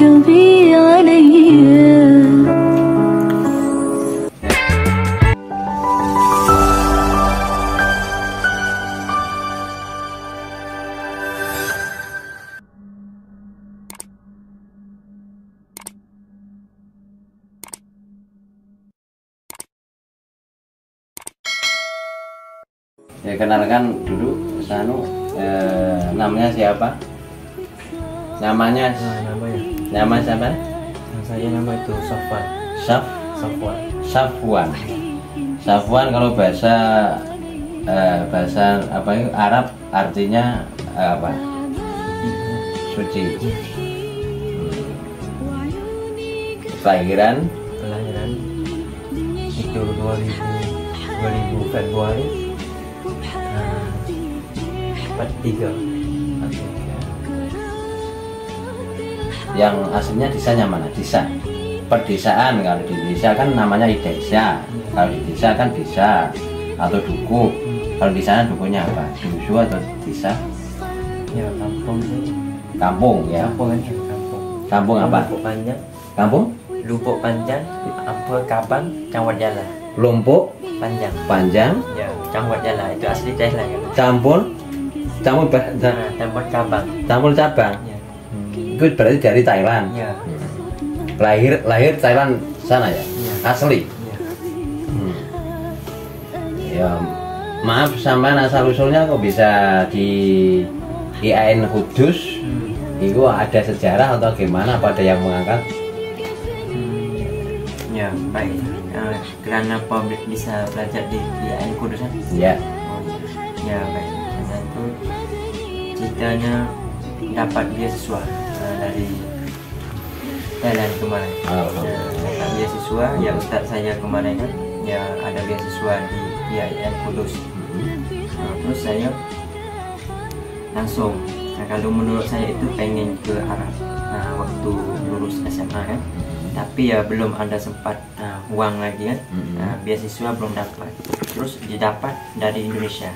تبي علي. Ya, kenalkan dulu namanya siapa? Namanya nama siapa? Saya nama itu Safwan. Safwan kalau bahasa apa itu Arab artinya apa? Suci. Kelahiran itu 2000 Februari 43. Yang aslinya desanya mana? Desa. Perdesaan kalau di Indonesia kan namanya desa. Kalau di desa kan desa atau dukuh. Kalau di sana dukuhnya apa? Dusu atau desa? Ya, kampung. Kampung ya. Kampung apa? Lubuk Panjang. Kampung? Lubuk Panjang, Ampel Kabang, Cangwat Jala. Lumpuk Panjang. Ya, Cangwat Jala itu asli Thailand kan. Campur cabang. Ya. Itu berarti dari Thailand. Ya. Lahir Thailand sana ya? Ya. Asli. Ya. Ya, maaf sampean asal usulnya kok bisa di IAIN Kudus. Itu ada sejarah atau gimana? Apa ada yang mengangkat? Ya, baik. Karena publik bisa belajar di IAIN Kudus kan? Ya. Oh, ya, baik. Karena itu ceritanya dapat beasiswa dari Thailand kemarin. Dapat beasiswa, ya Ustadz saya kemarin kan, ya ada beasiswa di IAIN Kudus. Terus saya langsung, kalau menurut saya itu pengen ke Arab waktu lulus SMA kan, tapi ya belum ada sempat uang lagi kan, beasiswa belum dapat, terus didapat dari Indonesia.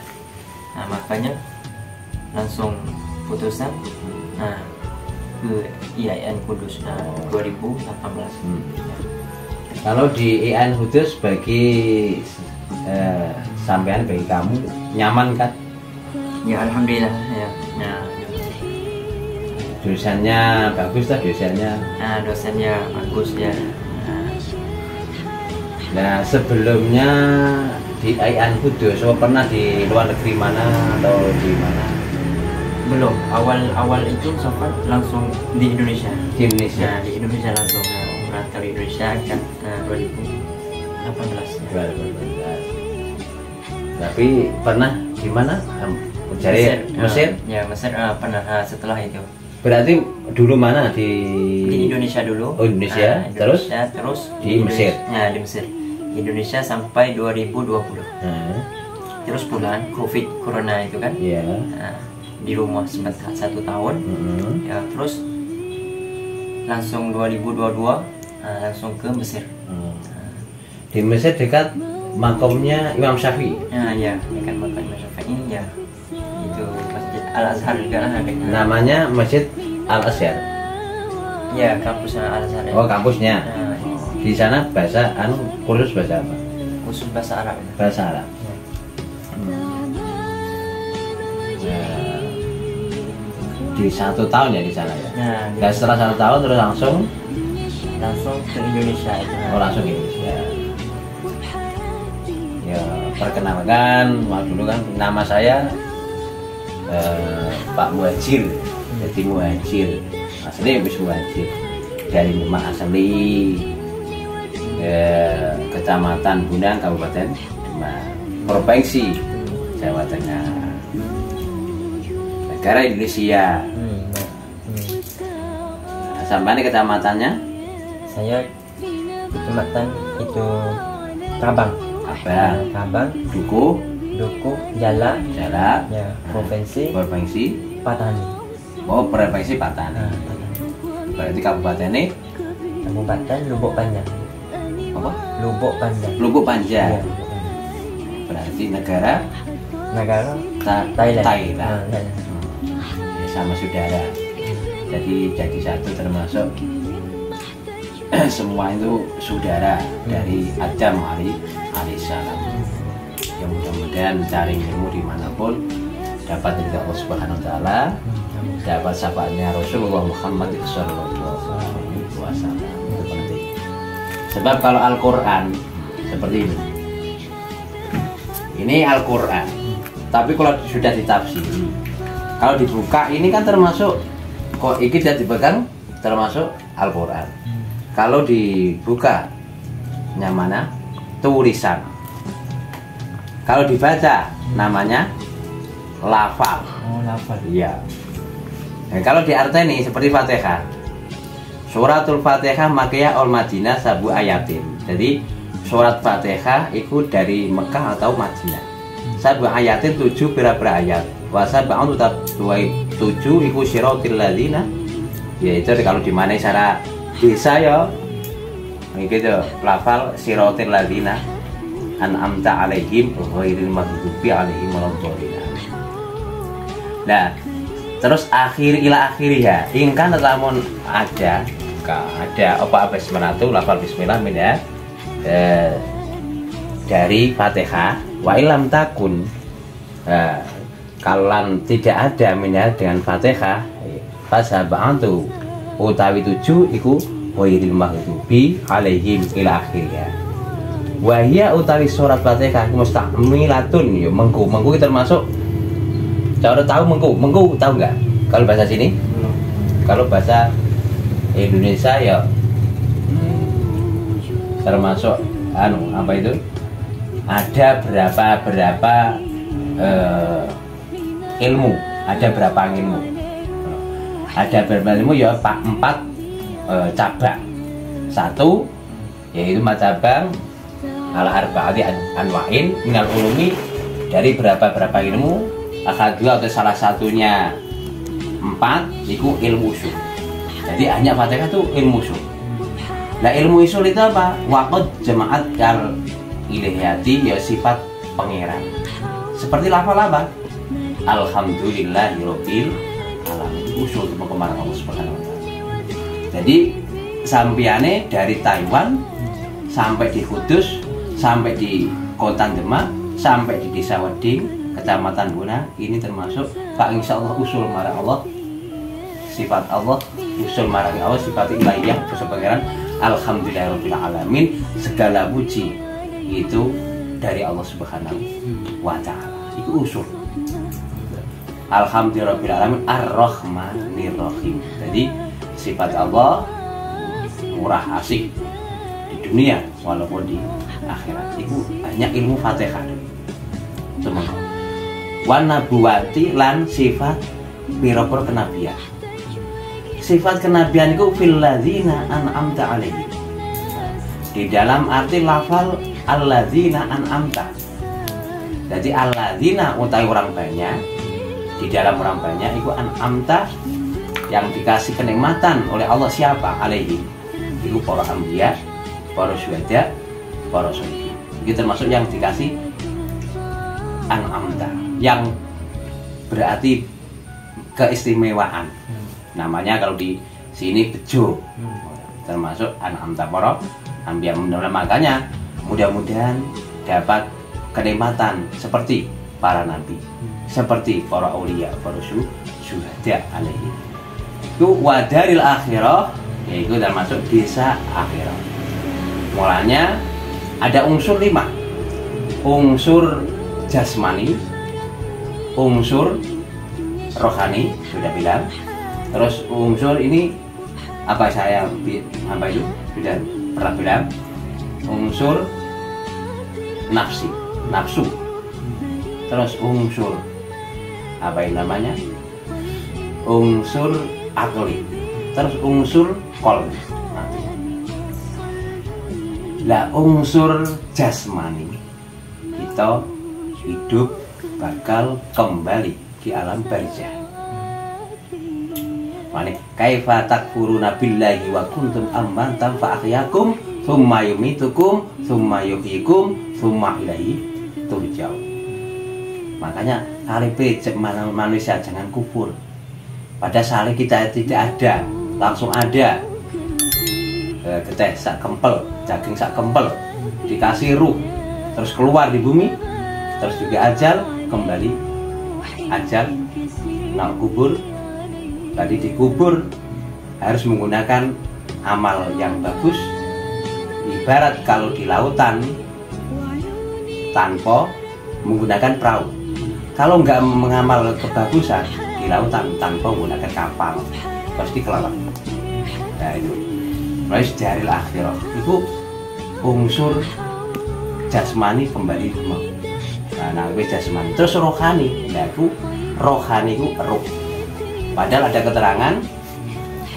Makanya langsung putusan ke IAIN Kudus 2018. Kalau di IAIN Kudus bagi sampean, bagi kamu nyaman kan? Ya, alhamdulillah ya. Dosennya bagus lah, Dosennya bagus ya. Nah, sebelumnya di IAIN Kudus pernah di luar negeri mana atau di mana? Belum, awal itu sempat langsung di Indonesia. Di Indonesia. Di Indonesia langsung merantau di Indonesia kan 2018 ya. 2018. Tapi pernah di mana? Mencari Mesir? Ya, Mesir pernah setelah itu. Berarti dulu mana di Indonesia dulu. Oh, Indonesia. Terus di Mesir. Ya, di Mesir. Indonesia sampai 2020. Terus pulang Corona itu kan. Iya. Di rumah sempat 1 tahun. Ya, terus langsung 2022 langsung ke Mesir. Di Mesir dekat makamnya Imam Syafi'i. Ya, dekat makam Imam Syafi'i ya. Itu Masjid Al-Azhar juga lah. Namanya Masjid Al-Azhar. Ya, kampusnya Al-Azhar. Oh, kampusnya. Di sana bahasa khusus bahasa apa? Khusus bahasa Arab. Bahasa Arab. Di 1 tahun ya di sana ya. Dan setelah 1 tahun terus langsung ke Indonesia itu. Oh, langsung ke Indonesia. Ya, perkenalkan, dulu kan nama saya Pak Muhajir. Jadi Muhajir. Asli habis Muhajir. Dari rumah asli Kecamatan Bunang, Kabupaten Demak, Provinsi Jawa Tengah, negara Indonesia. Sampai kecamatannya? Saya kecamatan itu Kabang, Dukuh, Jala, ya, Provinsi Patani. Oh, Provinsi Patani. Berarti kabupaten ini? Kabupaten Lubuk Panjang. Apa? Lubuk Panjang. Ya. Berarti negara Thailand. Ya, sama saudara. Jadi satu termasuk semua itu saudara dari Adam alaihissalam. Ya mudah-mudahan cari ilmu dimanapun dapat dari Allah Subhanahu Wa Taala, dapat syafaatnya Rasulullah Muhammad Sallallahu Alaihi Wasallam. Sebab kalau Al-Quran seperti ini Al-Quran, tapi kalau sudah ditafsiri, kalau dibuka ini kan termasuk kok ini tidak dipegang termasuk Al-Quran. Kalau dibuka namanya tulisan, kalau dibaca namanya lafal. Oh, lafal. Iya. Nah, kalau diarteni seperti Fatihah, suratul Fatihah makiyah ol Madinah sabu ayatin. Jadi surat Fatihah itu dari Mekah atau Madinah. Sabu ayatin 7 berapa ayat. Wasa ba'un tetap 7 iku syiratil ladzina. Yaitu kalau di mana secara desa ya. Gitu, lafal syiratil ladzina an'amta alaihim ghairil maghdubi alaihim waladdallin. Nah, terus ila akhir ya. Ingkan lamun ada apa bismillahirrahmanirrahim lafal bismillah ya. Dari Fatihah wa ilam takun kalan tidak ada minyak dengan Fatihah fasab'atu utawi 7 iku wairil maghdubi alaihim ila akhirnya. Wa hiya utawi surat Fatihah mustamilatun ya mengku itu termasuk cara tahu mengku tahu nggak kalau bahasa sini? Kalau bahasa Indonesia ya termasuk apa itu ada berapa ilmu, ada berapa ilmu ya 4 cabang. Satu yaitu macabang al-arba'ati anwa'in minal ulumi, dari berapa ilmu. Dua atau salah satunya 4 itu ilmu usul. Jadi hanya Fatihah itu ilmu usul. Nah ilmu usul itu apa? Waqad jamaat kal ilahiyati ya sifat pangeran. Seperti lafal apa? Alhamdulillahirabbil alamin. Usul kemarahan Allah Subhanahu Wa Taala. Jadi sampiane dari Taiwan sampai di Kudus, sampai di Kota Demak, sampai di Desa Weding, Kecamatan Buna, ini termasuk Pak insya Allah usul marang Allah, sifat Allah, usul marang Allah, sifat ilahiyah, usul pangeran. Alhamdulillahirabbil alamin, segala puji itu dari Allah Subhanahu Wa Taala. Itu usul. Alhamdulillahirabbil alamin ar-rahmanir rahim. Jadi sifat Allah murah asik di dunia walaupun di akhirat. Itu hanya ilmu Fatihah. Teman-teman. Wan nabuwati lan sifat pira-pira kenabian. Sifat kenabian itu fil ladzina an'amta alaihim. Di dalam arti lafal alladzina an'amta. Jadi alladzina utai orang banyak, di dalam orang banyak itu an'amta yang dikasih kenikmatan oleh Allah siapa? Alaihim. Itu para anbiya, para syuhada, para sholihin. Itu termasuk yang dikasih an'amta, yang berarti keistimewaan. Namanya kalau di sini bejo, termasuk an'amta para anbiya. Makanya mudah-mudahan dapat kenikmatan seperti para nabi, seperti para aulia, para syuhada alaihi. Itu wadaril akhirah, yaitu termasuk desa akhirah. Mulanya ada unsur 5. Unsur jasmani, unsur rohani sudah bilang. Terus unsur ini apa itu sudah pernah bilang. Unsur nafsu. Terus unsur apa yang namanya? Unsur akli. Terus unsur qalbi. Lah unsur jasmani kita hidup bakal kembali di alam barzah. Mane kaifa takfuruna billahi wa kuntum amwatan fa ahyakum tsumma yumitukum tsumma yuhyikum tsumma ilaihi turja'un. Makanya alipe manusia jangan kufur. Pada saat kita tidak ada, langsung ada. getih sak kempel, daging sak kempel, dikasih ruh, terus keluar di bumi, terus juga ajal, kembali ajal, nak kubur, tadi dikubur harus menggunakan amal yang bagus. Ibarat kalau di lautan tanpa menggunakan perahu, kalau nggak mengamal kebagusan di lautan tanpa menggunakan kapal pasti kelelep. Nah itu mulai dari akhirah itu unsur jasmani kembali mau. Nah jasmani terus rohani, nah itu rohani itu ruh. Padahal ada keterangan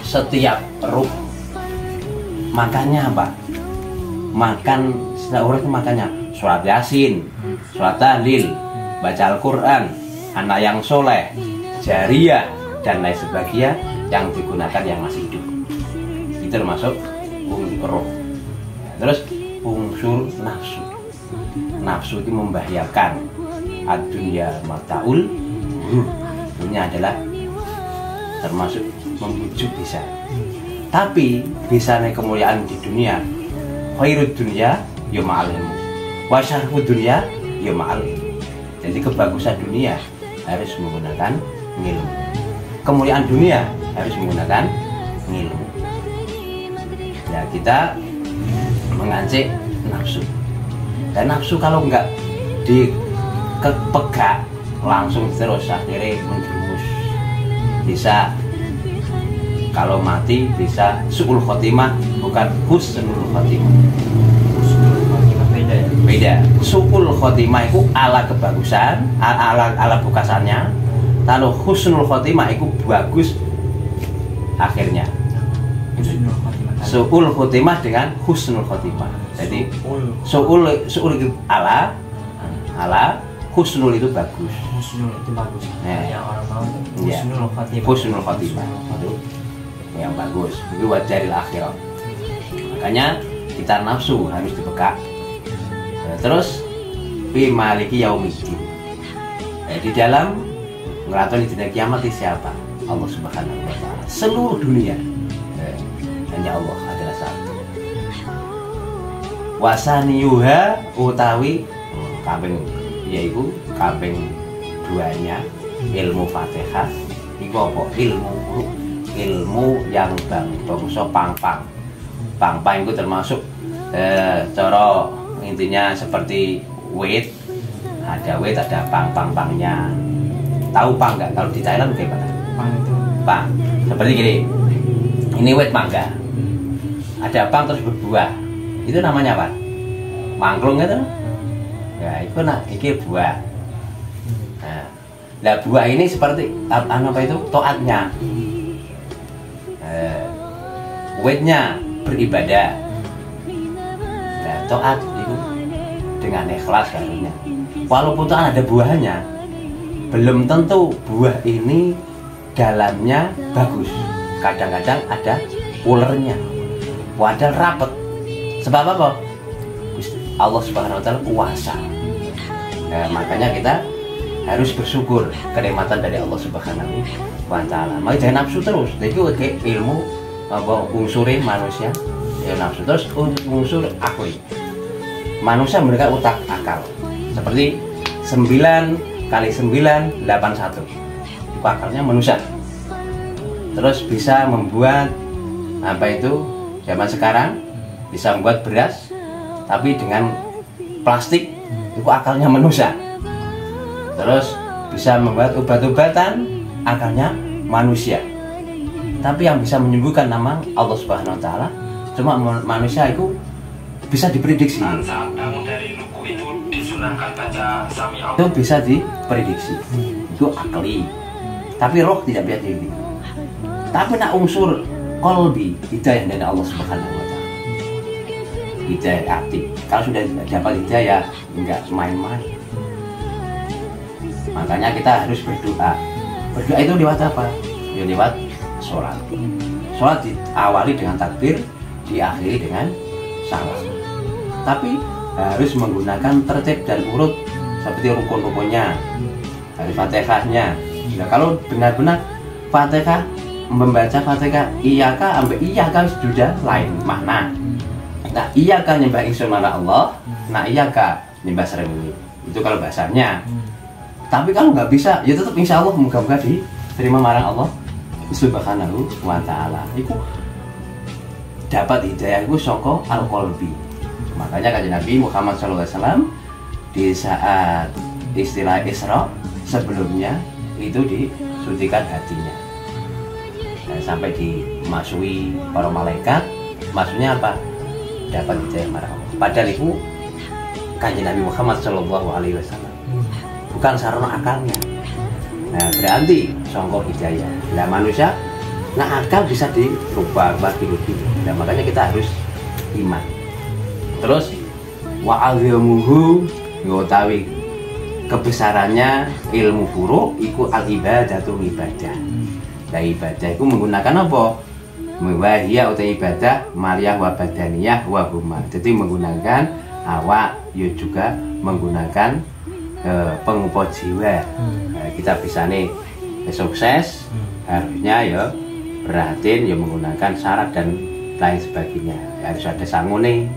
setiap ruh makannya apa? Makan setiap orang itu makannya surat Yasin, surat Tahlil, baca Al-Quran, anak yang soleh, jariah dan lain sebagainya yang digunakan yang masih hidup. Itu termasuk roh. Terus unsur nafsu. Nafsu itu membahayakan. Ad-dunya mataul ghurur. Ini adalah termasuk membujuk bisa. Tapi bisanya kemuliaan di dunia, khairud dunya ya ma'al ilmu, wa syarrud dunya ya ma'al ilmu. Jadi kebagusan dunia harus menggunakan ilmu. Kemuliaan dunia harus menggunakan ilmu. Ya kita mengancik nafsu. Dan nafsu kalau enggak dipegak langsung terus akhirnya menjerumus. Bisa kalau mati bisa su'ul khotimah, bukan husnul khotimah. Husnul khotimah beda ya? Beda. Su'ul khotimah itu ala kebagusan, ala bukasannya. Kalau husnul khotimah itu bagus akhirnya. Husnul khotimah. Su'ul khotimah dengan husnul khotimah. Jadi su'ul itu ala, husnul itu bagus. Husnul itu bagus. Ya. Yang orang mau Ya. husnul khotimah. Husnul khotimah itu yang bagus. Itu wajaril akhirat. Makanya kita nafsu harus dibekak. Terus fi maliki yaumiddin. Di dalam ngelatoni dina kiamat siapa? Allah Subhanahu wa taala. Seluruh dunia hanya Allah adalah satu. Wasaniyuha utawi kaping yaitu kaping duanya ilmu Fatihah. Iku apa? Ilmu yang bangsa pang-pang itu termasuk cara intinya seperti wit, ada pang-pangnya. Tahu pang nggak? Kalau di Thailand bagaimana? Pang itu Pang seperti gini, ini wit mangga, ada pang terus berbuah, itu namanya apa? Mangklung itu? Ya itu iki buah. Nah buah ini seperti apa itu? Toatnya. Wetnya beribadah. Nah, taat itu dengan ikhlas harusnya. Walaupun taat ada buahnya, belum tentu buah ini dalamnya bagus. Kadang-kadang ada ulernya, padahal rapet. Sebab apa? Allah Subhanahu wa taala kuasa. Nah, makanya kita harus bersyukur kenikmatan dari Allah Subhanahu wa taala. Maka jangan nafsu terus. Jadi kayak ilmu apa unsurin manusia ya nafsu, terus unsur akli. Manusia mereka otak akal. Seperti 9 kali 9 81. Itu akalnya manusia. Terus bisa membuat apa itu zaman sekarang bisa membuat beras tapi dengan plastik, itu akalnya manusia. Terus bisa membuat obat-obatan, akalnya manusia. Tapi yang bisa menyembuhkan nama Allah Subhanahu wa taala cuma manusia itu bisa diprediksi. Itu bisa diprediksi. Itu akli. Tapi roh tidak bisa diprediksi. Tapi nak unsur qalbi, hidayah dari Allah Subhanahu wa taala. Hidayah aktif. Kalau sudah dapat hidayah enggak main-main. Makanya kita harus berdoa. Berdoa itu lewat apa? Ya lewat sholat. Sholat diawali dengan takbir, diakhiri dengan salam. Tapi harus menggunakan tertib dan urut seperti rukun-rukunnya, dari Fatihahnya. Nah, kalau benar-benar Fatihah membaca Fatihah iyaka ambek iyaka sudah lain makna. Nah iyaka nyembah ingsun marang Allah, nah iyaka nyembah srengenge. Itu kalau bahasanya. Tapi kalau nggak bisa ya tetap insya Allah moga-moga diterima marang Allah Subhanahu wa ta'ala. Iku dapat hidayah iku saka al-qalbi. Makanya kanjeng Nabi Muhammad SAW di saat istilah Isra sebelumnya itu disuntikan hatinya. Nah, sampai dimasuki para malaikat, maksudnya apa? Dapat hidayah marang Allah. Padahal itu kanjeng Nabi Muhammad SAW bukan sarana akalnya. Nah berarti songkok hidayah. Nah manusia, nah akal bisa dirubah bagi gitu. Nah makanya kita harus iman. Terus wa'alyamuhu ngotawi kebesarannya ilmu furu iku al-ibadatu ibadah. Nah ibadah itu menggunakan apa? Wahia atau ibadah maliyah wa badaniyah wa huma. Jadi menggunakan awak ya juga menggunakan pengumpul jiwa. Nah, kita bisa nih sukses harusnya ya perhatiin ya menggunakan syarat dan lain sebagainya. Ya, harus ada sangune,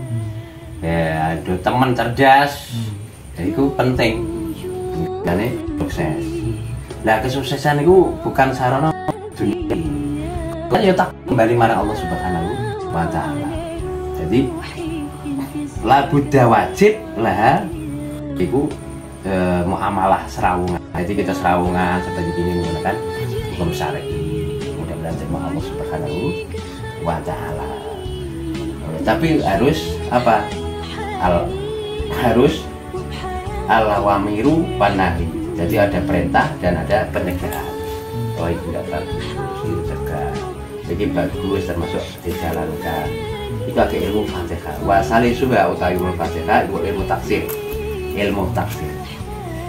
ya ada teman cerdas, ya, itu penting. Dan sukses. Nah kesuksesan itu bukan sarana dunia. Kan ya tak kembali marang Allah Subhanahu wa ta'ala. Jadi la budda wajib lah itu muamalah serawungan. Jadi kita serawungan seperti ini menggunakan hukum syar'i. Mudah-mudahan terima Allah Subhanahu wa ta'ala. Tapi harus apa? Harus al-awamiru wan nahi. Jadi ada perintah dan ada pencegahan. Oh itu tidak bagus, itu cegah. Jadi bagus termasuk dijalankan. Itu ada ilmu Fatihah. Wasali suha utawi ilmu Fatihah itu ilmu taksir. Ilmu taksir.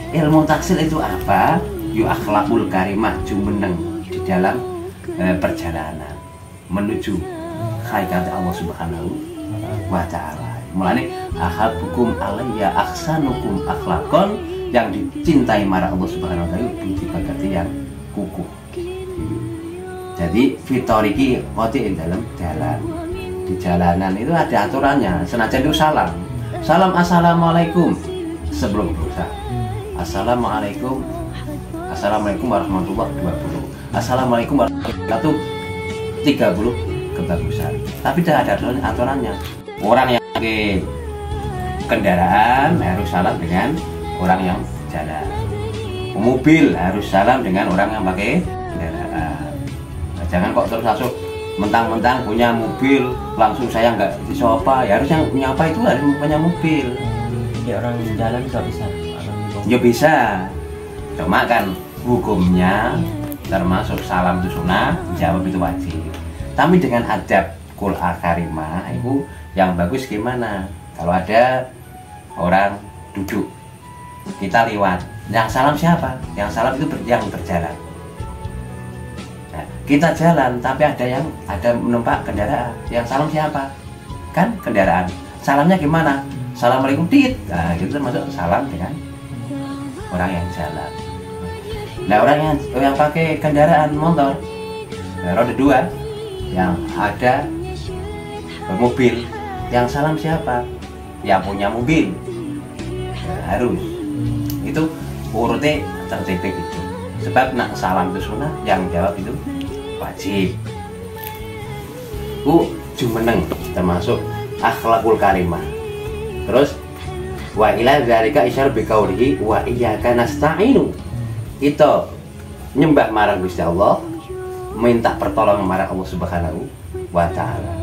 Ilmu taksir itu apa? Yu akhlakul karimah jumeneng di dalam perjalanan menuju hakikat Allah Subhanahu wa ta'ala. Mulane ahabukum alayya ahsanukum akhlakon, yang dicintai marang Allah Subhanahu wa ta'ala budi pekerti yang kukuh. Jadi fitoriki wati dalam jalan. Di jalanan itu ada aturannya. Senajan itu salam. Salam assalamualaikum sebelum berusaha. Assalamualaikum warahmatullahi wabarakatuh. Assalamualaikum warahmatullahi wabarakatuh 30 kebagusan. Tapi tidak ada aturannya. Orang yang pakai kendaraan harus salam dengan orang yang jalan. Mobil harus salam dengan orang yang pakai kendaraan. Nah, jangan kok terus masuk mentang-mentang punya mobil langsung saya nggak disapa. Ya harus yang nyapa itu harus punya mobil. Ya orang jalan nggak bisa. Ya bisa, cuma kan hukumnya termasuk salam itu sunnah, jawab itu wajib. Tapi dengan adab kul akarimah itu yang bagus gimana? Kalau ada orang duduk, kita lewat, yang salam siapa? Yang salam itu yang berjalan. Nah, kita jalan, tapi ada menumpak kendaraan. Yang salam siapa? Kan kendaraan. Salamnya gimana? Assalamualaikum tit. Nah, itu termasuk salam dengan orang yang jalan. Nah orang yang pakai kendaraan motor roda 2 yang ada mobil, yang salam siapa? Yang punya mobil. Nah, harus itu urutnya tertib itu. Sebab nak salam itu sunnah, yang jawab itu wajib. Jumeneng termasuk akhlakul karimah. Terus wa ila dzalika isyar bi qaulihi wa iyyaka nasta'inu. Itu nyembah marang Gusti Allah, minta pertolongan marang Allah Subhanahu wa ta'ala.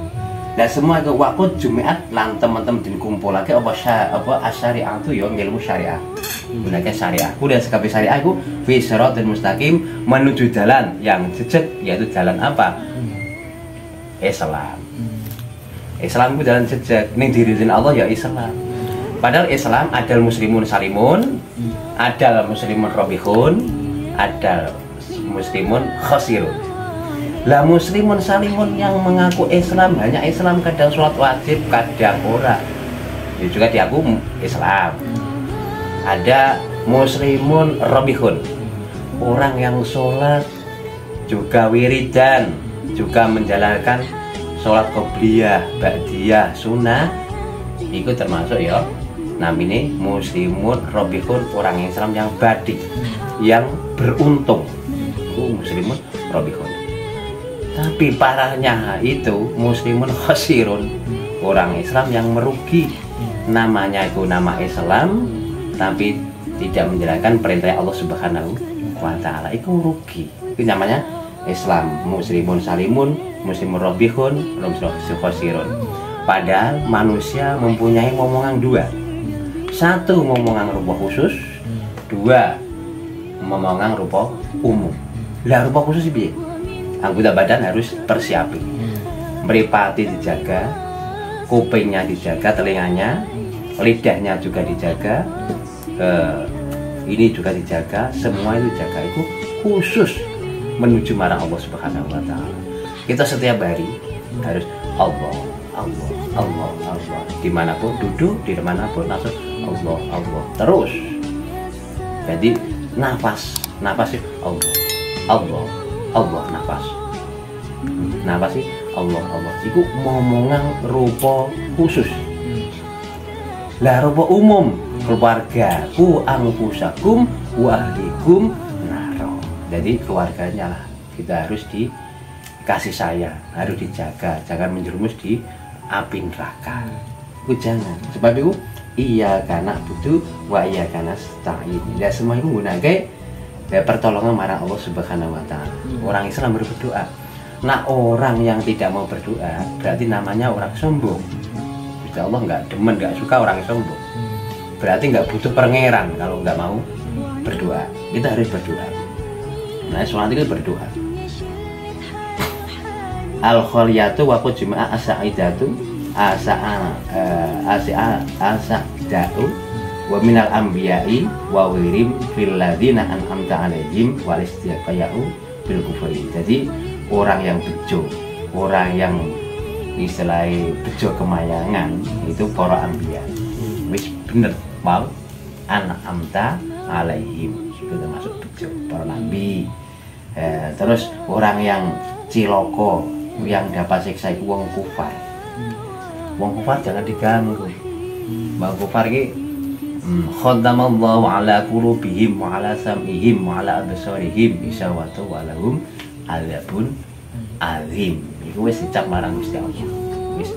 Dan semua itu waktu Jumat lan teman-teman dikumpulake apa asyariah itu ya ilmu syariah. Gunakan syariah. Dan sekali syariah itu fi siratal mustaqim, menuju jalan yang jejak, yaitu jalan apa? Islam. Islam itu jalan jejak. Ning diridin Allah ya Islam. Padahal Islam ada muslimun salimun, ada muslimun robihun, ada muslimun khosirun. Lah muslimun salimun yang mengaku Islam, hanya Islam kadang sholat wajib, kadang ora. Itu juga diaku Islam. Ada muslimun robihun, orang yang sholat juga wiridan, juga menjalankan sholat qobliyah, ba'diyah, sunnah, itu termasuk ya namanya muslimun robihun, orang Islam yang badik, yang beruntung. Muslimun robihun. Tapi parahnya itu muslimun khosirun, orang Islam yang merugi. Namanya itu nama Islam, tapi tidak menjalankan perintah Allah Subhanahu wa Ta'ala, itu rugi. Itu namanya Islam, muslimun salimun, muslimun robihun, muslimun khosirun. Padahal manusia mempunyai momongan dua. Satu momongan rupa khusus, dua momongan rupa umum. Lah rupa khusus piye? Anggota badan harus persiapi. Mripate dijaga, kupingnya dijaga, telinganya, lidahnya juga dijaga, ini juga dijaga, semua itu dijaga. Itu khusus menuju marang Allah Subhanahu wa Ta'ala. Kita setiap hari harus Allah, Allah, Allah, Allah. Dimanapun duduk, dimanapun langsung Allah, Allah terus. Jadi nafas sih Allah, Allah, Allah, nafas sih Allah, Allah. Itu ngomongan rupa khusus. Lah rupa umum, keluarga ku anfusakum wa ahlikum naro. Jadi keluarganya lah kita harus dikasih sayang, harus dijaga, jangan menjerumus di api neraka. Itu jangan. Sebab itu iya karena butuh wa iya karena stain. Ya semua itu menggunakan pertolongan marang Allah Subhanahu wa Ta'ala. Orang Islam berdoa. Nah orang yang tidak mau berdoa berarti namanya orang sombong. Gusti Allah nggak demen, nggak suka orang sombong. Berarti nggak butuh pangeran kalau nggak mau berdoa. Kita harus berdoa. Nah sholat itu berdoa. Al-kholiyatu wa qujma'a as-sa'idatu as-sa'idatu wa minal anbiya'i wa wirim fil ladina an'amta alaihim wal istiqaya'u bil kufri. Jadi orang yang bejo, orang yang istilahnya bejo kemayangan itu para anbiya. Wis bener mau an'amta alaihim itu termasuk bejo para nabi. Terus orang yang ciloko, yang dapat siksa itu wong kufar. Wong kufar jangan diganggu. Wong kufar ini khatamallahu ala qulubihim wa ala sam'ihim wa ala absarihim isawatu wa lahum adzabun azim. Iku wis dicap marang Gusti Allah. Wis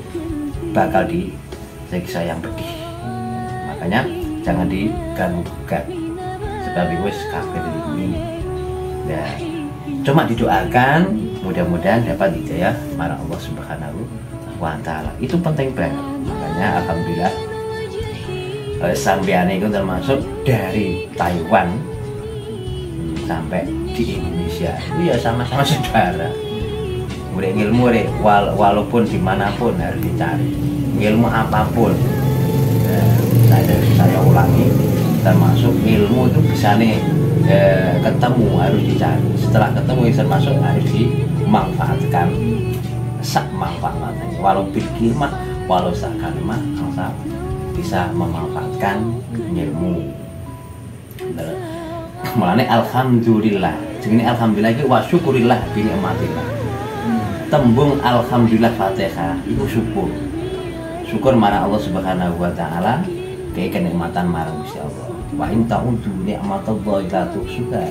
bakal disiksa yang pedih. Makanya jangan diganggu-gugat. Sebab wis kafir ini. Ya, cuma didoakan mudah-mudahan dapat hidayah marang Allah Subhanahu wa Ta'ala. Itu penting banget. Makanya alhamdulillah sampeyan itu termasuk dari Taiwan sampai di Indonesia. Itu ya sama-sama saudara. Udah ilmu deh, walaupun dimanapun harus dicari. Ilmu apapun. Saya ulangi, termasuk ilmu itu bisa nih ketemu harus dicari. Setelah ketemu termasuk harus dimanfaatkan sak manfaatnya. Walau bil kalimat, walau sak kalimat, bisa memanfaatkan ilmu. Mulane alhamdulillah. Jenenge alhamdulillah iki wa syukurillah bi nikmatillah. Tembung alhamdulillah Fatihah itu syukur. Syukur marang Allah Subhanahu wa Ta'ala ke kenikmatan marang Gusti Allah. Wa in ta'udu ni'matallahi la tuhsuha.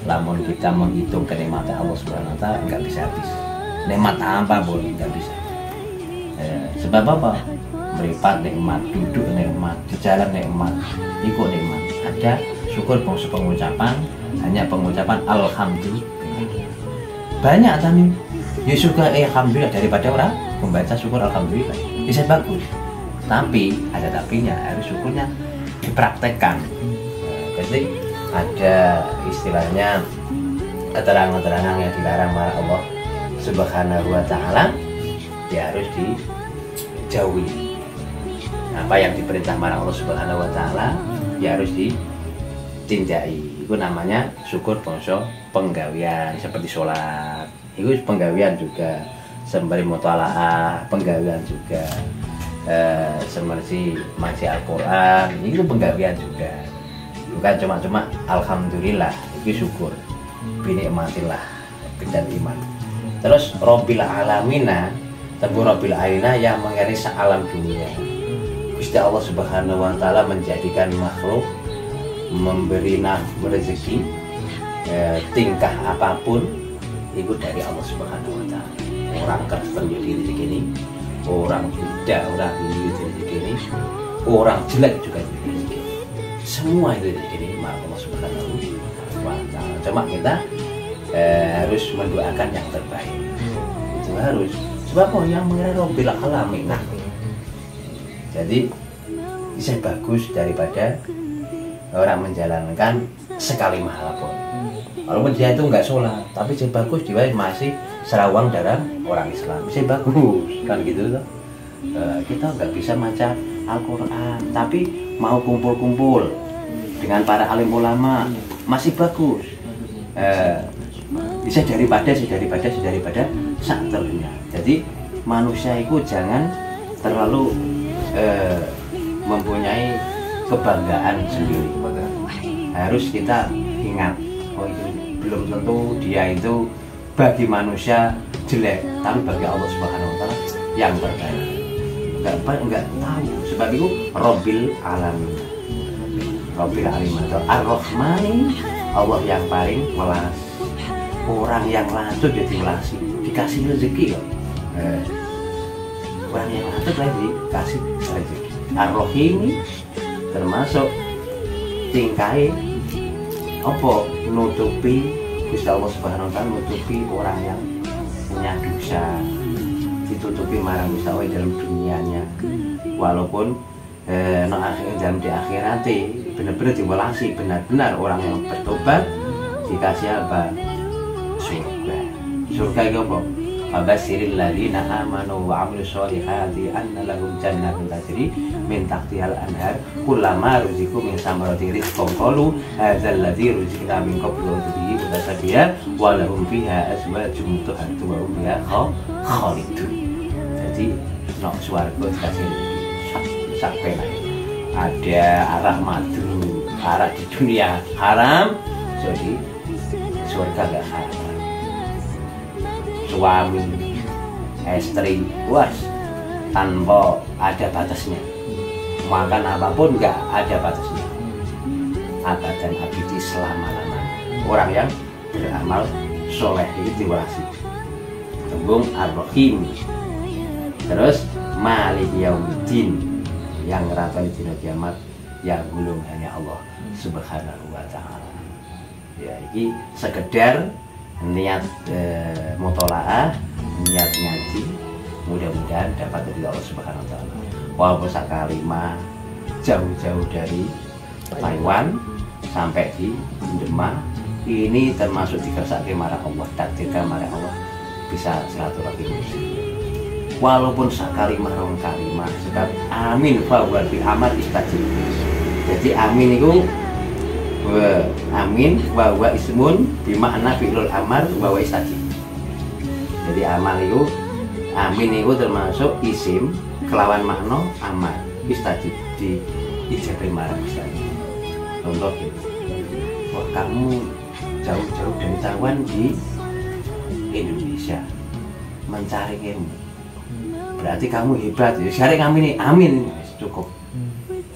Lamun kita menghitung kenikmatan Allah Subhanahu wa Ta'ala enggak bisa habis. Nikmat apa pun enggak bisa. Sebab apa? Meripat nikmat, duduk nikmat, jalan nikmat, ikut nikmat. Ada syukur bangsa pengucapan, hanya pengucapan alhamdulillah. Banyak tadi ya suka alhamdulillah daripada orang membaca syukur alhamdulillah. Bisa bagus. Tapi ada tapinya, harus syukurnya dipraktekkan. Jadi ada istilahnya keterangan-keterangan yang dilarang oleh Allah Subhanahu wa Ta'ala, ya harus dijauhi. Apa yang diperintah marang Allah Subhanahu wa Ta'ala ya harus ditinjai. Itu namanya syukur bangsa penggawian, seperti sholat. Itu penggawian juga, sembari mutalaah penggawian juga, seperti maca Al-Quran itu penggawian juga. Bukan cuma alhamdulillah, itu syukur binikmatillah. sekedar iman. Terus Rabbil Alamina, tembung Rabbil Alamina yang mengenai alam dunia. Gusti Allah Subhanahu wa taala menjadikan makhluk, memberi rezeki, tingkah apapun itu dari Allah Subhanahu wa taala. Orang Kristen jadi rezeki ini, orang Buddha, orang Hindu jadi rezeki ini, orang jelek juga jadi rezeki. Semua itu rezeki ini Allah Subhanahu wa taala. Cuma kita harus mendoakan yang terbaik. Itu harus. Sebab yang mengenai Rabbil Alamin. Jadi bisa bagus daripada orang menjalankan sekali mahal pun. Walaupun dia itu nggak sholat, tapi bisa bagus dia masih serawang dalam orang Islam. Bisa bagus kan gitu tuh. Kita nggak bisa baca Al-Quran, tapi mau kumpul-kumpul dengan para alim ulama masih bagus. Bisa daripada sakternya. Jadi manusia itu jangan terlalu mempunyai kebanggaan sendiri. Harus kita ingat, oh itu belum tentu dia itu bagi manusia jelek, tapi bagi Allah Subhanahu wa taala yang terbaik. Enggak tahu. Sebab itu Rabbil Alamin. Rabbil Alamin atau Ar-Rahmani, Allah yang paling welas. Orang yang lancut jadi welasi, dikasih rezeki loh. Orang yang lancut lagi dikasih rezeki. Ar-Rahim termasuk tingkai apa nutupi Gusti Allah Subhanahu wa taala, nutupi orang yang punya dosa, ditutupi marang Gusti Allah dalam dunianya. Walaupun dalam di akhirat benar-benar diwelasi, benar-benar orang yang bertobat dikasih apa? Surga. Surga itu apa? Fabashiril ladzina amanu wa 'amilus sholihati anna lahum jannatun tajri min tahtihal anhar kullama ruziqu min samarati rizqan qalu hadzal ladzi ruziqna min qablu wa bihi mutasaddiya wa lahum fiha azwajun mutahharatu wa hum fiha khalidun. Jadi nok swarga dikasih sampai ada arah madu, arah di dunia haram, jadi surga gak haram. Suami, istri, was tanpa ada batasnya. Makan apapun nggak ada batasnya. Abadan abidi selama-lamanya. Orang yang beramal soleh itu diwasi. Tembung Ar-Rahim. Terus Malik Yaumiddin, yang ngeratani dina kiamat yang belum hanya Allah Subhanahu wa taala. Ya, ini sekedar niat mutolaah, niat ngaji, mudah-mudahan dapat dari Allah Subhanahu wa taala. Walaupun sakalimah jauh-jauh dari Taiwan sampai di Demak, ini termasuk dikersake marang Allah, takdirkan marang Allah bisa silaturahim. Walaupun sakalimah rong kalimah, sebab amin fa wa bil amal istajib. Jadi amin itu amin bahwa ismun bimakna fi'lul amar bahwa istajib. Jadi amal itu amin itu termasuk isim kelawan makna amal istajib, di ijabai marang istajib. Contoh gitu, wah kamu jauh-jauh dari Taiwan di Indonesia mencari ilmu, berarti kamu hebat ya. Syarek amin, amin cukup.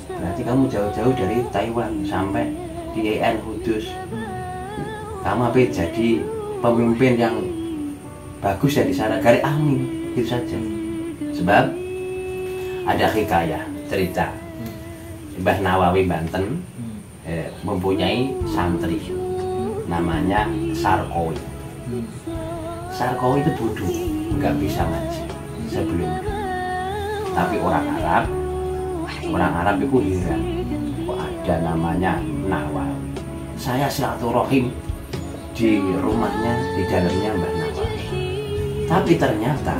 Berarti kamu jauh-jauh dari Taiwan sampai di EN Kudus, kamu apa jadi pemimpin yang bagus ya di sana, gari amin itu saja. Sebab ada hikayah cerita Mbah Nawawi Banten mempunyai santri namanya Sarkowi. Sarkowi itu bodoh, nggak bisa ngaji sebelumnya, tapi orang Arab itu heran, kok ada namanya Nawawi. Saya silaturahim di rumahnya, di dalamnya Mbah Nawawi. Tapi ternyata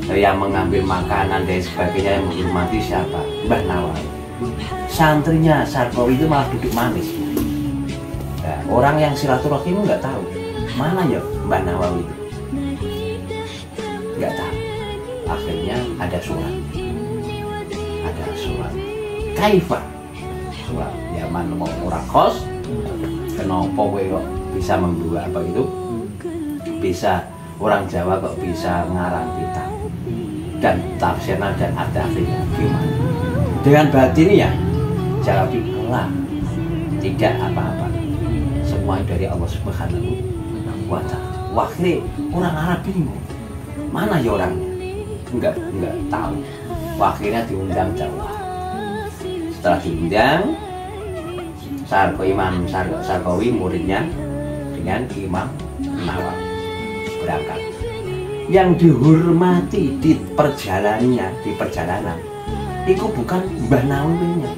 yang mengambil makanan dan sebagainya, yang menghormati siapa? Mbah Nawawi. Santrinya Sarkowi itu malah duduk manis. Nah, orang yang silaturahim nggak tahu mana ya Mbah Nawawi itu, nggak tahu. Akhirnya ada surat kaifa surat Yaman mau murah kos kenapa kowe kok bisa membuat apa itu? Bisa orang Jawa kok bisa ngarang kitab dan tafsirnya dan arti-artinya gimana? Dengan batinnya jawab Allah tidak apa-apa, semua dari Allah Subhanahu wa Ta'ala. Akhirnya orang Arab bingung, mana ya orangnya? Enggak tahu. Akhirnya diundang Jawa. Setelah diundang, Imam Sarqawi muridnya dengan Imam Nawawi berangkat. Yang dihormati di perjalanan itu bukan Mbah Nawawinya,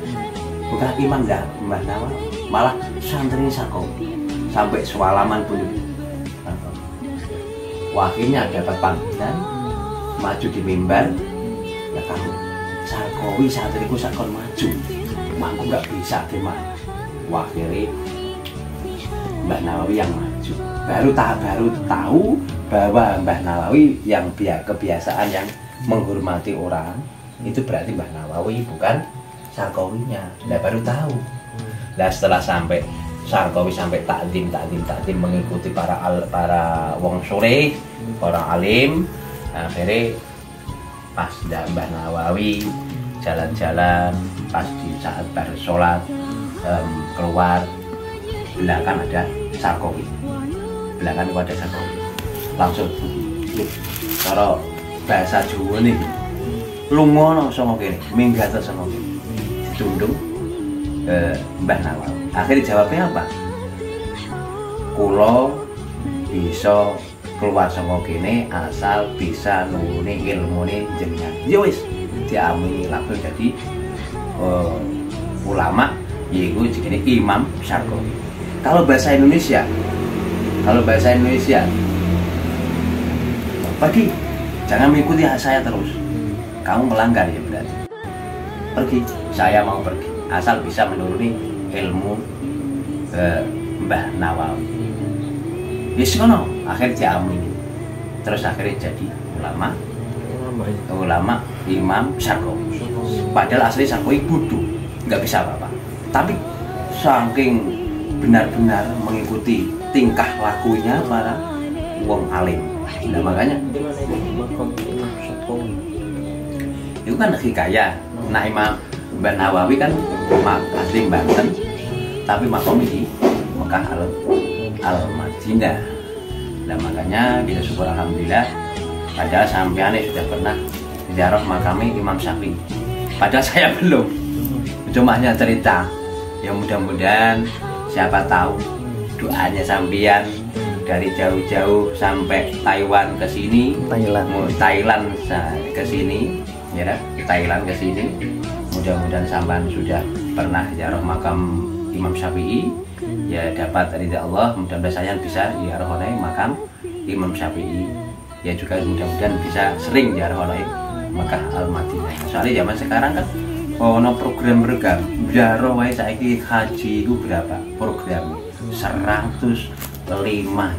bukan Imam Mbah Nawawi, malah santri Sarqawi sampai swalaman pun. Akhirnya dapat panggilan maju di mimbar. Ya kamu Sarqawi santriku sakon maju, aku nggak bisa gimana. Akhirnya Mbah Nawawi yang maju. Baru tahu bahwa Mbah Nawawi yang kebiasaan yang menghormati orang itu berarti Mbah Nawawi bukan Sarqawinya. Nah baru tahu. Nah setelah sampai Sarqawi sampai takdim mengikuti para wong sore, orang alim, akhirnya pas Mbah Nawawi jalan-jalan pas di saat baru sholat keluar belakang ada Sarqawi, belakang itu ada Sarqawi, langsung kalau bahasa Jawa nih lungono sama kene minggat sama kene ditundung Mbah Nawawi. Akhirnya jawabnya apa? Kulo bisa keluar sama kene asal bisa nunggu ilmune jenengan. Ya wis diamini langsung jadi ulama yaitu jadi Imam Sarqawi. Kalau bahasa Indonesia pergi, jangan mengikuti saya terus. Kamu melanggar ya berarti. Pergi, saya mau pergi asal bisa menuruni ilmu Mbah Nawawi. Yes kono, akhirnya diamini. Terus akhirnya jadi ulama Imam Sarqawi. Padahal asli Sarqawi bodoh, nggak bisa apa-apa. Tapi saking benar-benar mengikuti tingkah lakunya para wong alim. Nah makanya itu kan hikayah. Nah Imam Mbah Nawawi kan asli Banten, tapi makom di Mekah Al-Madinah. Nah makanya kita syukur alhamdulillah. Padahal sampean sudah pernah ziarah makam Imam Syafi'i. Padahal saya belum. Cuma hanya cerita. Ya mudah-mudahan siapa tahu doanya sampean dari jauh-jauh sampai Taiwan ke sini, Thailand ke sini, ya Thailand ke sini. Mudah-mudahan sampean sudah pernah ziarah makam Imam Syafi'i, ya dapat ridha Allah. Mudah-mudahan saya bisa ziarah makam Imam Syafi'i. Ya juga mudah-mudahan bisa sering ziarah Mekah Al-Madinah. Soalnya zaman sekarang kan program ziarah wae saiki haji itu berapa? Program 105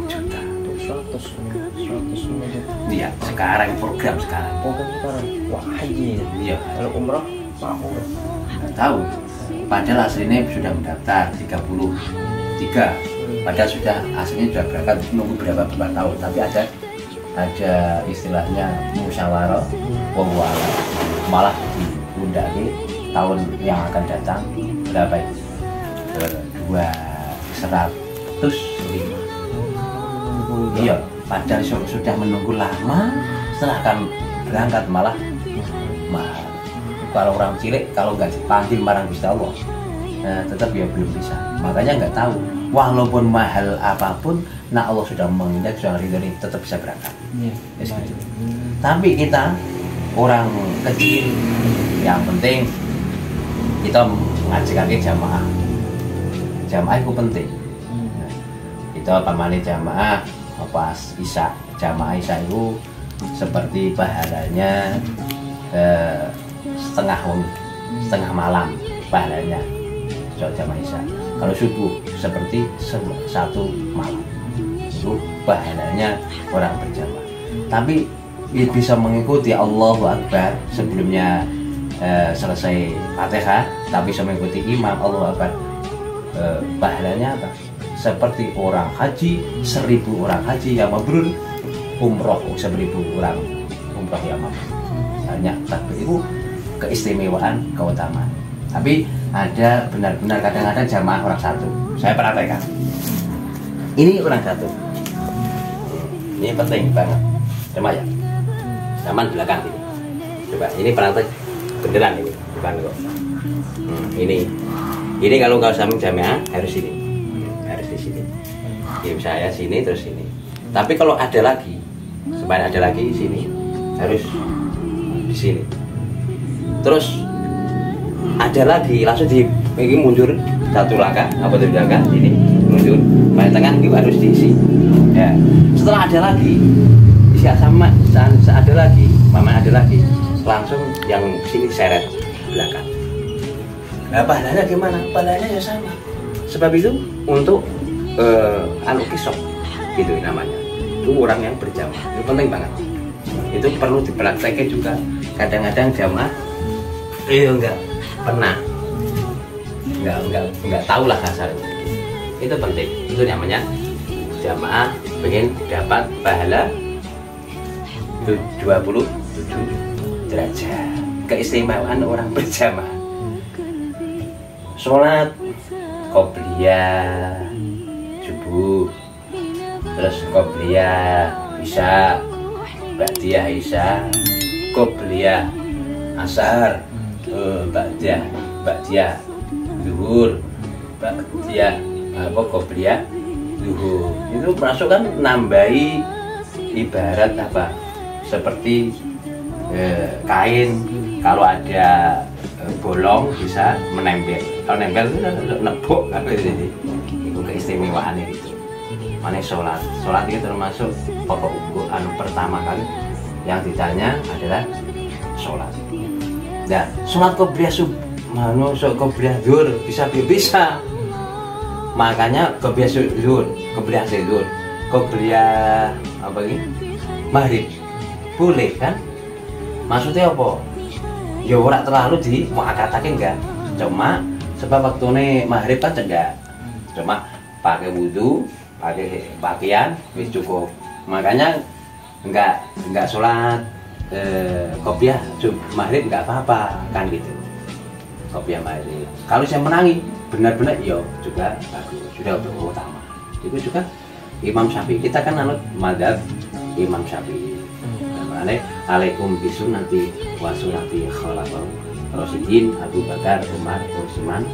juta. 100 iya, sekarang program sekarang. Wah, haji. Iya. Kalau umrah, mau. Nggak tahu. Padahal aslinya sudah mendaftar 33. Padahal sudah aslinya sudah berangkat nunggu berapa tahun, tapi ada istilahnya musyawarah wawala malah diundang tahun yang akan datang berapa itu? 105. Iya, padahal sudah menunggu lama setelah akan berangkat malah kalau orang cilik kalau nggak dipanggil marang Gusti Allah tetap ya belum bisa. Makanya nggak tahu walaupun mahal apapun, nah Allah sudah mengingat sudah ridho tetap bisa berangkat. Yes, gitu. Tapi kita orang kecil yang penting kita mengajarkan jamaah itu penting. Kita pamane jamaah pas Isya, jamaah Isya itu seperti pahalanya setengah malam pahalanya soal jamaah Isya. Kalau subuh seperti 1 malam, itu pahalanya orang berjamaah. Tapi bisa mengikuti Allahu Akbar sebelumnya selesai Fatihah, tapi bisa mengikuti imam Allahu Akbar, pahalanya apa? seperti orang haji, 1000 orang haji yang mabrur, umroh 1000 orang umroh yang mabrur. Hanya takbir itu keistimewaan, keutamaan. Tapi ada benar-benar kadang-kadang jamaah orang satu. Saya perhatikan. Ini orang satu. Ini penting banget. Coba ya. Zaman belakang ini. Coba ini perhatikan beneran ini, bukan kok. Ini kalau kau sambung jamaah harus ini. Harus di sini. Kirim saya sini terus sini. Tapi kalau ada lagi, supaya ada lagi di sini harus di sini. Terus ada lagi langsung di ini mundur satu langkah apa di belakang ini mundur main tengah itu harus diisi ya. Setelah ada lagi isi sama ada lagi mama ada lagi langsung yang sini seret belakang. Nah pahalanya gimana? Pahalanya ya sama. Sebab itu untuk anu kisok gitu namanya. Itu orang yang berjamaah itu penting banget. Itu perlu dipraktekkan juga. Kadang-kadang jamaah enggak pernah enggak tahu lah kasarnya. Itu penting. Itu namanya jamaah pengen dapat pahala 27 derajat. Keistimewaan orang berjamaah. Sholat qobliyah subuh, terus qobliyah isya, ba'diyah isya, qobliyah asar, ba'diyah zuhur, ba'diyah qobliyah zuhur. Itu masuk kan nambahi ibarat apa? Seperti kain kalau ada bolong bisa menempel. Kalau nempel itu nebuk apa itu keistimewaan itu. Mana sholat itu termasuk pokok anu pertama kali yang ditanya adalah sholat. Nah, sholat qobliyah qobliyah zuhur bisa. Makanya qobliyah zuhur, qobliyah apa ini? Maghrib boleh kan? Maksudnya apa? Ya ora terlalu di muakatakin enggak. Cuma sebab waktunya maghrib kan enggak. Cuma pakai wudhu, pakai pakaian wis cukup. Makanya enggak sholat qobliyah maghrib enggak apa-apa kan gitu. Qobliyah maghrib. Kalau saya menangi benar-benar ya juga bagus, sudah utama. Itu juga Imam Syafi'i. Kita kan anut mazhab Imam Syafi'i. Alaikum bisunnati wa sunnati khulafaur rasyidin Abu Bakar, Umar, Utsman,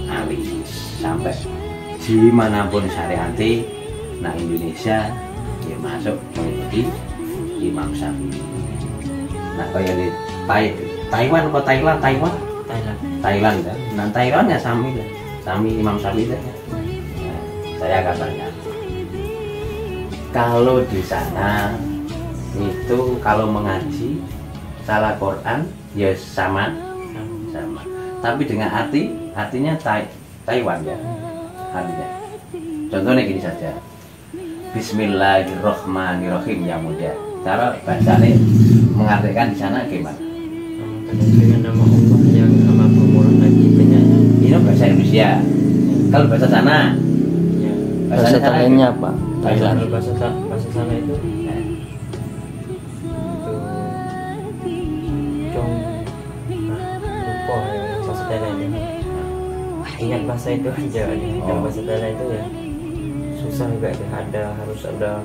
Ali sampai dimanapun syariati. Nah Indonesia ya masuk mengikuti Imam Syafi'i. Nah kayak di Taiwan atau Thailand kan. Nah Thailand ya sami Imam Syafi'i. Nah, saya katanya kalau di sana itu kalau mengaji salah Quran ya sama. Tapi dengan artinya Taiwan ya artinya. Contohnya gini saja. Bismillahirrahmanirrahim yang mudah. Cara bahasanya mengartikan di sana gimana? Dengan nama Allah yang amat pemurah lagi penyayang. Ini bahasa Indonesia. Kalau bahasa sana, Ya. Bahasa Thailandnya apa? Thailand. Bahasa sana itu lupa ya, bahasa Thailand ya. Ingat bahasa itu aja. Bahasa Thailand itu ya susah juga ya. Harus ada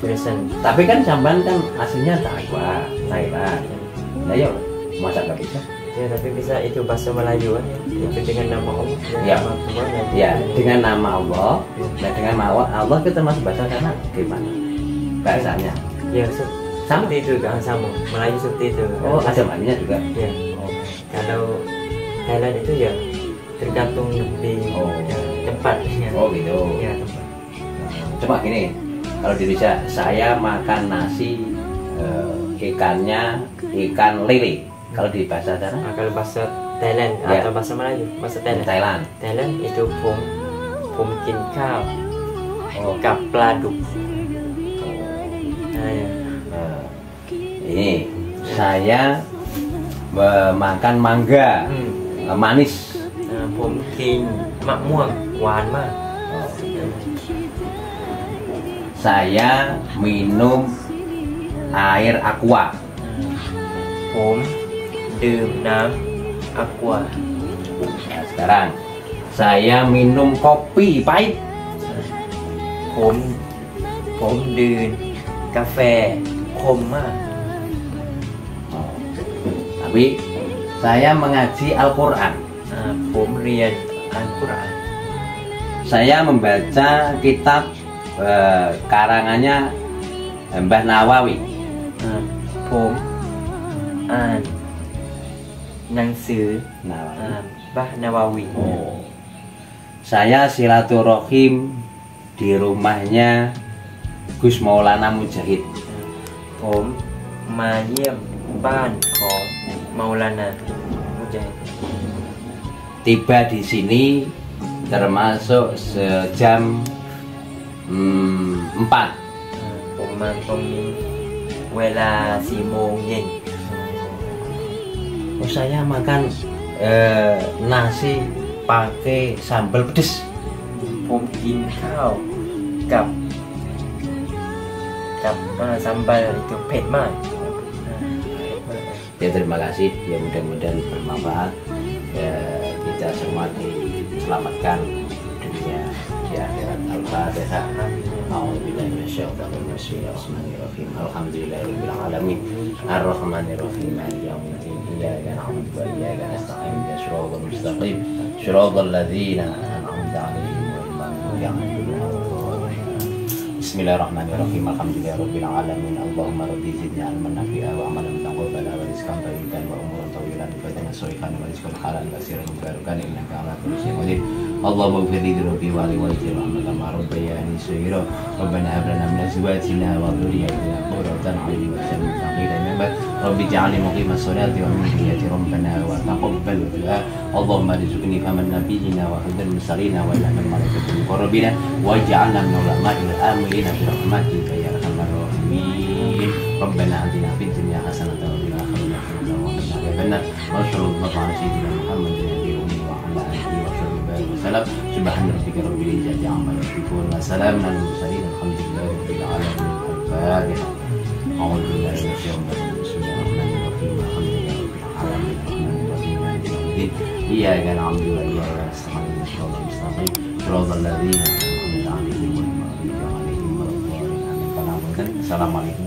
tulisan. tapi kan sampean kan aslinya Thailand. Nah ya masa nggak bisa? Ya tapi bisa itu bahasa Melayu kan ya. Itu dengan nama Allah. Ya. Nama Tuhan, Ya dengan nama Allah. Nah dengan nama Allah kita masuk bahasa sana gimana? Bahasanya? Ya seperti itu kan sama. Melayu seperti itu. Oh ada maninya juga. Ya. Kalau Thailand itu ya tergantung di tempat ya. Oh gitu. Ya tempat. Coba gini, kalau di Indonesia saya makan nasi ikannya ikan lele. Kalau di bahasa sana? Nah, kalau bahasa Thailand Ya. atau bahasa Melayu, bahasa Thailand. Thailand itu pom kin cow, Oh. kapladuk. Nah, ya. Ini saya makan mangga manis. Pom kin mak muang, wan mah. Saya minum air aqua. ผมดื่มน้ำ aqua. Nah, sekarang saya minum kopi pahit. ผมดื่มกาแฟขมมาก Tapi saya mengaji Al-Quran. ผมเรียนอัลกุรอาน Saya membaca kitab karangannya Mbah Nawawi. ผมอ่านหนังสือ Nawawi. บะนาวาวี Oh. Saya silaturahim di rumahnya Gus Maulana Mujahid. ผมมาเยี่ยมบ้านของเมาลานามุจาฮิด Tiba di sini termasuk sejam 4. ผมมาตรงนี้เวลา 4 โมงเย็น Oh, saya makan nasi pakai sambal pedes. ผมกินข้าวกับซัมบัลitu เผ็ดมาก Ya, terima kasih. Ya, mudah-mudahan bermanfaat. Ya, kita semua diselamatkan dunia di akhirat. Al-Fatihah. A'udzubillahi minasyaitonir rajim. Bismillahirrahmanirrahim. Alhamdulillahirabbil alamin. Arrahmanirrahim. Maliki yaumiddin. Iyyaka na'budu wa iyyaka nasta'in. Ihdinas siratal mustaqim. Siratal ladzina an'amta 'alaihim ghairil maghdubi 'alaihim waladdallin. Bismillahirrahmanirrahim. Alhamdulillahirabbil alamin. Allahumma rabbi zidni ilman nafi'a wa 'amalan mutaqabbala wa rizqan thayyiban wa umuran tawilan wa badan shalihan wa rizqan halalan katsiran mubarakan innaka 'ala kulli syai'in qadir. Allahumma ighfir li dhunubi wa li walidayya rahmatan ma rabbayani shaghira. Rabbana hab lana min azwajina wa dhurriyyatina qurratan a'yunin waj'alna lil muttaqina imama. Rabbi ij'alni muqimas sholati wa min dhurriyyati rabbana wa taqabbal du'a. Allahumma rizqni faman nabiyyina wa hudal mursalina wa ilhamil malaikatil muqarrabina waj'alna min ulama'il amilina bi rahmatika ya arhamar rahimin. Rabbana atina fid dunya hasanatan wa fil akhirati hasanatan wa qina adzabannar. Wa sallallahu ala sayyidina Muhammadin nabiyil ummi wa ala alihi wa sahbihi wa sallam. Subhana rabbika rabbil izzati amma yasifun wa salamun alal mursalin walhamdulillahi rabbil alamin. Al-Fatihah. A'udzu billahi minasy syaithanir rajim. Bismillahirrahmanirrahim. Alhamdulillahi rabbil alamin. Arrahmanir rahim. Maliki yaumiddin. Iyyaka na'budu wa iyyaka nasta'in. Ihdinas mustaqim. Shiratal ladzina an'amta 'alaihim ghairil maghdubi 'alaihim waladdallin. Assalamualaikum.